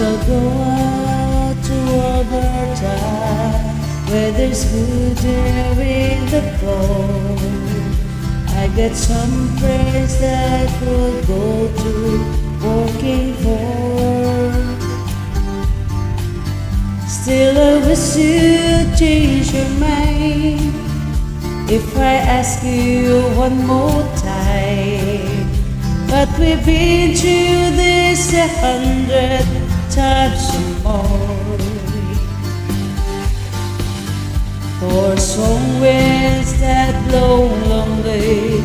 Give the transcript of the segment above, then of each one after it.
We'll go out to Alberta, where there's good air in the cold. I got some friends that could go to working for. Still I wish you'd change your mind if I ask you one more time. But we've been through this 100 times or more. For strong winds that blow lonely,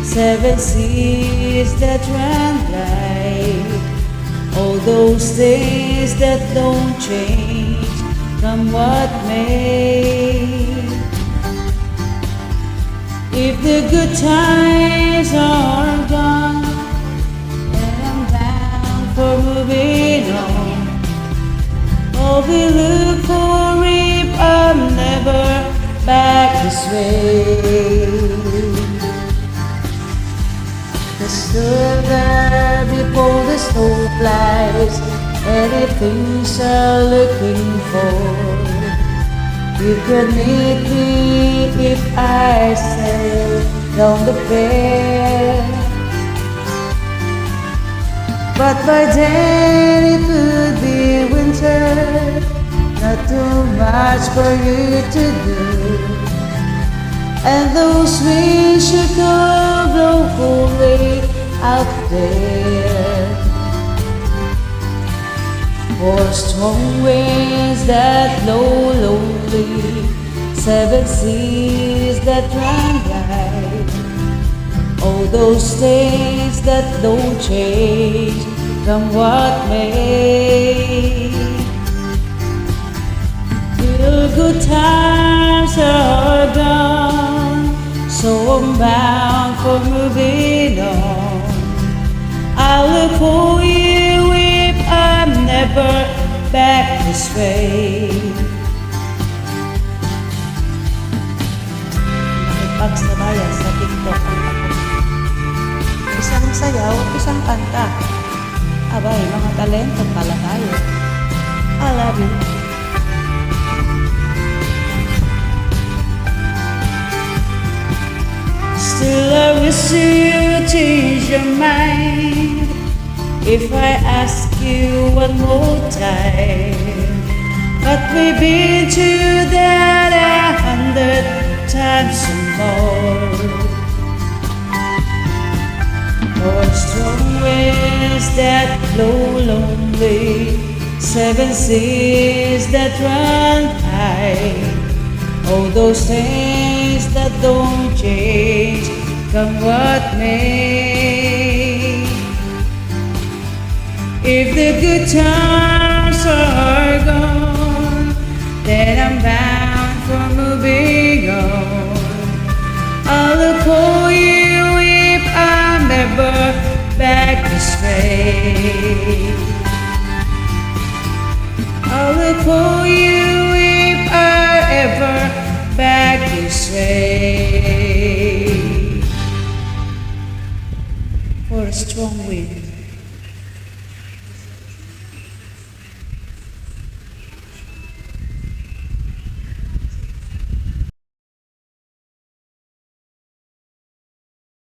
7 seas that run dry, all those things that don't change, come what may. If the good times are gone, then I'm down for moving on. All we look for if I'm never back this way. The still there before the snow flies, anything you're looking for. You can meet me if I sail down the fair. But by then it would be winter, not too much for you to do. And those winds should go blow coolly out there. For strong winds that blow lonely, 7 seas that run dry, all those things that don't change, come what may. Till good times are gone, so I'm bound for moving on. I'll look for you if I'm never back this way. Nakipagsabayan sa TikTok ang ako. Isang sayaw, isang kanta. Abay, mga talento pala tayo. I love you. Still I wish you change your mind if I ask you one more time. But we've been through that 100 times or more. For strong winds that blow lonely, 7 seas that run high, all those things that don't change, come what may. If the good times are gone, then I'm bound for moving on. I'll look for